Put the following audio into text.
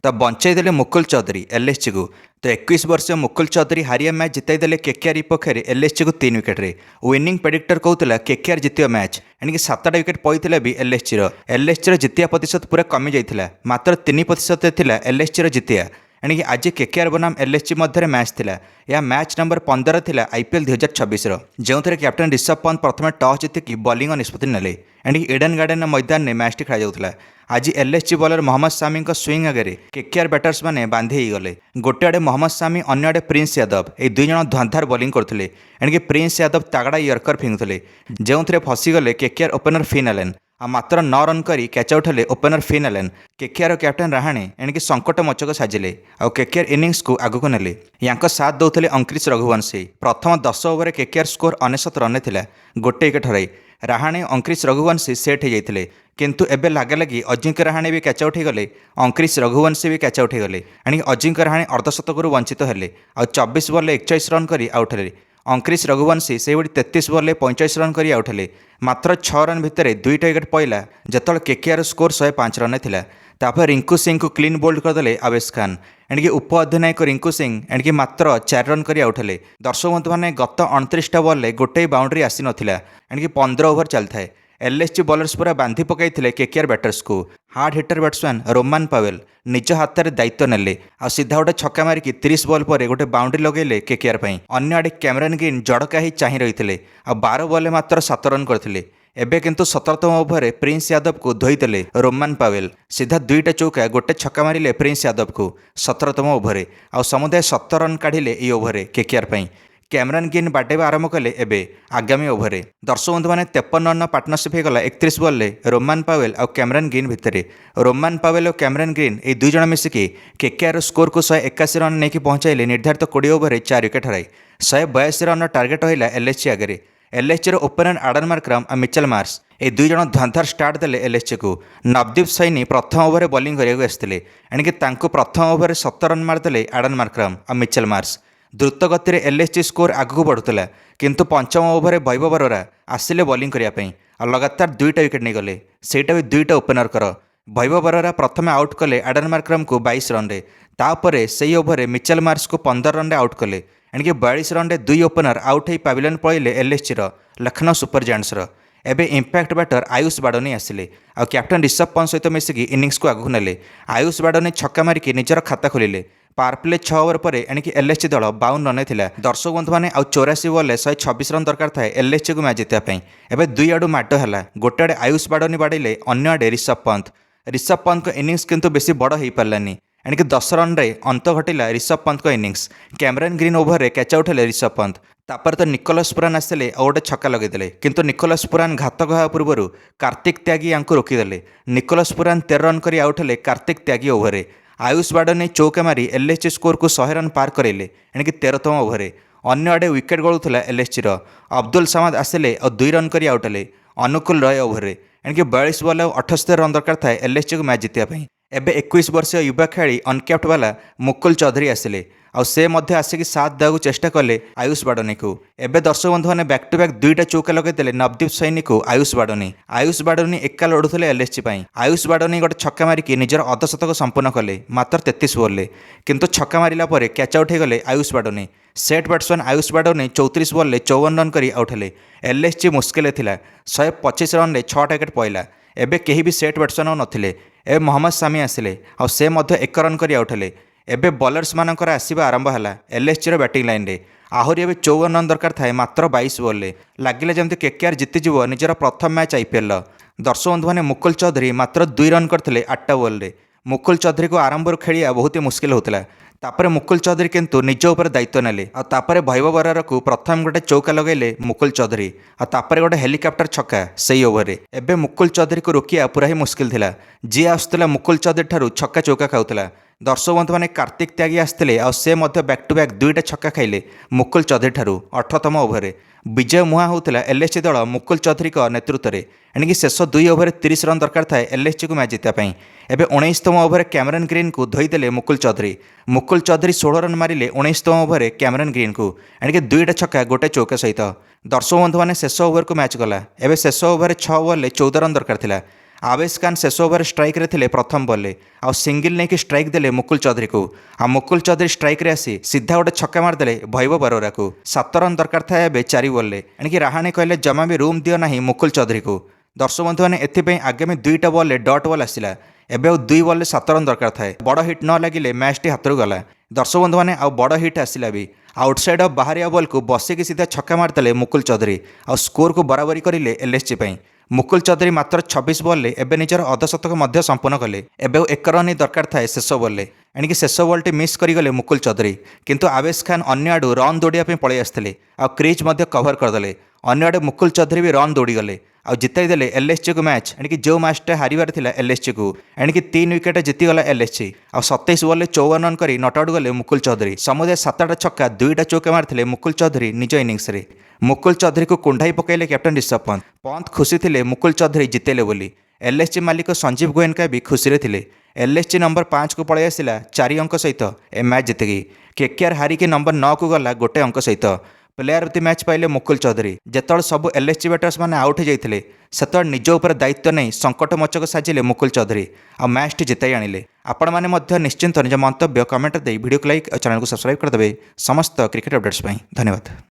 तो बंचाईदे मुकुल चौधरी एलएसजी को। तो 21 वर्षीय मुकुल चौधरी हारिया मैच जिताईदे केकेआर विपक्ष में एलएसजी को 3 विकेट्रे। विनिंग प्रेडिक्टर कहूला केकेआर जितियो मैच एणिक 7टा विकेट पड़ता भी एलएसजी जितिया प्रतिशत पूरा कमी जाता मात्र 3% एलएसजी जितिया एणिक आज केकेआर बनाम एलएसजी मध्य मैच थिला। यह मैच नंबर 15 थिला आईपीएल 2026 जो कैप्टेन ऋषभ पंत प्रथम टॉस जीतिकी बॉलिंग निष्पत्ति नेले। एणिक इडेन गार्डन मैदान में मैच खेल जाऊला। आज एलएसजी बॉलर मोहम्मद सामी स्विंग आगे केकेआर बैटर्स मैंने बांधि गले। गोटे आड़े मोहम्मद सामी अन्य आड़े प्रिंस यादव ये दुई जन धंधार बॉलिंग करते। एणिक प्रिंस यादव तागड़ा यर्कर फिंगुले जो फसीगले केकेआर ओपनर फिन एलेन आ मात्र 9 रन करी कैच आउट हेले opener Finn Allen. KKR captain Rahane एणिक संकट मोचक साजिले आ केकेआर इनिंग्स को आगक नेले। यांक साथ दौले अंक्रिश रघुवंशी। प्रथम 10 ओवर केकेआर स्कोर 99 रन थिला गोटे विकेट हराई। राहाणे अंक्रिश रघुवंशी सेट हो जाते किंतु एबे लागे लगी अजिंक्य रहाणे भी कैच आउट होगले अंक्रिश रघुवंशी भी कैच आउट होगले। एणिक अजिंक्य रहाणे अर्धशतकू वंचित हेले आ 24 बॉल 41 रन करी आउट हेले। अंक्रिश रघुवंशी से 33 बॉल 45 रन करी आउट हेले। मात्र 6 रन भितर 2टा विकेट पड़ा जिते केकेआर स्कोर 105 रन थिला। तापर रिंकू सिंह को क्लीन बोल्ड करदे आवेश खान। एणिक उप अधिनायक रिंकू सिंह एणिक मात्र 4 रन करी आउट हेले। दर्शक बंधु मैंने गत 29टा बॉल गोटे बाउंड्री आसी नाला। एणिक 15 ओवर चलता है। एलएसजी बॉलर्स पूरा बांधि पकई केकेआर बैटर्स को। Hard hitter batsman Rovman Powell निज हाथ में दायित्व नेले आ सीधा गोटे छक्का मारिकी 30 बॉल पर गोटे बाउंड्री लगेले केकेआर पई। अन्य आड़े कैमरन ग्रीन जड़का ही चाह रही आ 12 बॉल मात्र 7 रन करथिले। एबे किंतु 17तम ओवर प्रिंस यादव को धोईदेले रोमान पावेल। सीधा 2टा चौका गोटे छक्का मारिले प्रिंस यादव को 17तम ओवर आ समुदाय 7 रन काढ़िले ये ओवर केकेआर पई। कैमरन ग्रीन बाटेबा आरंभ कले एबे आगामी ओवर। दर्शक बंधु मैंने 53 रन पार्टनरशिप होगला 31 बॉल रोमान पावेल और कैमरन ग्रीन भितर। रोमान पावेल और कैमरन ग्रीन ये दुई जन मिसिकी केकेआर स्कोर को 181 रन नहीं पहुंचाइले। निर्धारित 20 ओवर 4 विकेट हराई 182 रन टार्गेट रहा एलएसजी आगे। एलएसजी ओपनर आडन मार्क्रम और मिचेल मार्श ये दुई जन धंधार स्टार्ट देले एलएसजी को। नवदीप सैनी प्रथम ओवर बॉलिंग करने आसते एणिक प्रथम ओवर 17 रन मारदेले आडन मार्क्रम और मिचेल मार्श। द्रुत गति एलएसजी स्कोर आगू बढ़ुला किंतु पंचम ओवर वैभव बरोरा आसिले बॉलिंग करने और लगातार 2टा विकेट नहीं गले सेटा भी 2टा ओपनर कर। वैभव बरोरा प्रथम आउट कले आडन मार्क्रम को 22 रन तापर से ओवर मिचेल मार्श को 15 रन आउट कले। एणिक 42 रन 2 ओपनर आउट हो पाविलियन पड़े एलएसजी लखनऊ सुपर जायंट्स। एबे इंपैक्ट बैटर आयुष बाडनी आसिले आ कैप्टेन ऋषभ पंत सहित मिसिकी इनिंग्स को आगू नेले। आयुष बाडनी छक्का मारिकी निजर खाता खोलिले। पावरप्ले 6 ओवर पर एणिक एलएसजी दल 52 रन थिला। दर्शक बंधु मैंने आउ 84 बॉल 126 रन दरकार था एलएसजी को मैच जितापी। एबे दुई आड़ू माड है गोटे आड़े आयुष बाडनी बाड़े अन्य आड़े ऋषभ पंत। ऋषभ पंत इनिंग्स किंतु बेसी बड़ हो पारानी। एणिक 10 रन अंत घटिला Rishabh Pant innings. Cameron Green over catch out हेले ऋषभ पंत। तापर तो निकोलस पुरान आसते और गोटे छक्का लगेदेले किंतु निकोलस पुरान घातक होगा पूर्व कार्तिक त्यागी यांको रोकीदेले। निकोलस पुरान 13 रन कर आउट हेले कार्तिक त्यागी ओवर। आयुष बाडनी चौका मारी एलएसजी स्कोर को 100 रन पार करेले एणिक 13तम ओवर। अन्य आड़े विकेट गलुला एलएसजी अब्दुल समाद आसिले और 2 रन कर आउट हेले अनुकूल रॉय ओवर। एणिक 42 बॉल 78 रन दरकार था एलएसजी को मैच जितापी। एबे 21 वर्षीय युवा खेली अनकैप्ट वाला मुकुल चौधरी आसिले और से मध्य आसिक साथ देवाक चेष्टा कले आयुष बाडनी को। एबे दर्शक बंधु मैंने बैक टू बैक 2टा चौका लगेदेले नवदीप सैनी को आयुष बाडनी एका लड़ुले एलएसजी पई। आयुष बाडनी गोटे छक्का मारिकी निजर अर्धशतक संपूर्ण कले मात्र 33 बॉल किंतु छक्का मारिला परे कैच आउट होगले Ayush Badoni. Set batsman Ayush Badoni 34 ball 54 run कर आउट हेले। एलएसजी मुस्किल थिला 125 रन 6टा विकेट पड़ा। एबे कहीं भी सेट बैट्समैन नथिले। ए मोहम्मद सामी आसिले और से 1 रन कर आउट हेले। एबे बॉलर्स मानकर आसवा आरंभ है एलएसजी बैटिंग लाइन रे। आहरी एबे 54 रन दरकार थाए मात्र 22 बॉल लगिले जमती केकेआर जीतिଯିव निजर प्रथम मैच आईपीएल। दर्शक बंधु मैंने मुकुल चौधरी मात्र 2 रन करते 8टा बॉल। मुकुल चौधरी को आरंभ खेलिया बहुत ही मुस्किल होता। तापर मुकुल चौधरी किंतु निज उपर दायित्व नेले और तापर वैभव बरार को प्रथम गोटे चौका लगेले मुकुल चौधरी और तापर गोटे हेलिकप्टर छक्का से ओवर। एबे मुकुल चौधरी को रोकिया पूरा ही मुस्किल थिला। जी आसुला मुकुल चौधरी ठारू छक्का चौका खाऊला। दर्शक बंधु मैंने कार्तिक त्यागी आसते और से बैक टू बैक 2टा छक्का खाइले मुकुल चौधरी ठारू 18तम ओवर। विजय मुहां होता एलएसजी दल मुकुल चौधरी नेतृत्व में। एणिक शेष 2 ओवर 30 रन दरकार था एलएसजी को मैच जितापी। एबे 19तम ओवर कैमरन ग्रीन को धोईदेले मुकुल चौधरी। 16 रन मारिले 19तम ओवर कैमरन ग्रीन को। एणिक 2टा छक्का गोटे चौका सहित। दर्शक बंधु मैंने शेष ओवर को मैच गला। एबे शेष ओवर 6 बॉल 14 रन दरकार था। आवेश खान शेष ओवर स्ट्राइक रे थिले प्रथम बॉल आउ सिंगल नहीं कि स्ट्राइक देले मुकुल चौधरी को आ मुकुल चौधरी स्ट्राइक रे आसी सीधा गोटे छक्का मारदेले भैव बरोरा को 7 रन दरकार था एवं 4 बॉल एणिकी राहाणे कहले जमा भी रूम दियो ना मुकुल चौधरी को। दर्शक बंधु मैंने एथपाई आगामी 2टा बॉल डॉट बॉल आसला एवं आउ 2 बॉल 7 रन दरकार थाए बड़ हिट न लगिले मैच टी हाथ गला। दर्शक बंधु मैंने आउ बड़ हिट आसला भी आउटसाइड ऑफ बाहरिया बॉल को बसिकी सीधा छक्का मारदेले मुकुल चौधरी आउ स्कोर को बराबरी करें एलएसजी पर। मुकुल चौधरी मात्र 26 बॉल एवं निजर अर्धशतक संपन्न कले एवं 1 रन ही दरकार थाए शेष बॉल एणिकी शेष बॉल टी मिस करगले मुकुल चौधरी किंतु आवेश खान अन्य आड़ू रन दौड़ापी पलि आसते आ क्रिज कभर करदे अन्य आड़े मुकुल चौधरी भी रन दौड़ीगले आ जिताई देले एलएसजी को मैच एणिकी जो मैचटा हारिबार थिला एलएसजी को एणिकी 3 विकेट जीतीगला एलएसजी आ 27 बॉल 54 रन कर नट आउट गले मुकुल चौधरी समुदाय 7टा छक्का 2टा चौका मारथिले मुकुल चौधरी निज इनिंग्स रे। मुकुल चौधरी को कुंडाई पकाइले कैप्टन ऋषभ पंत खुशी थे मुकुल चौधरी जितेले बोली। एलएसजी मालिक संजीव गोयनका भी खुशी थे। एलएसजी नंबर 5 को पलि आसला 4 अंक सहित ए मैच जितकी केकेआर हारिकी नंबर 9 को गला गोटे अंक सहित। प्लेयर ऑफ द मैच पाइले मुकुल चौधरी जेतବେଳେ सब एलएसजी बैटर्स मैंने आउट हो जाते सेतବେଳେ निज उपर दायित्व नहीं संकटमोचक साजिले मुकुल चौधरी आ मैच टी जिताई आनिले। आपण मैंने निश्चिंत निज मंतव्य कमेंट दे वीडियो को लाइक और चैनल को सब्सक्राइब करदे समस्त क्रिकेट अपडेट्स धन्यवाद।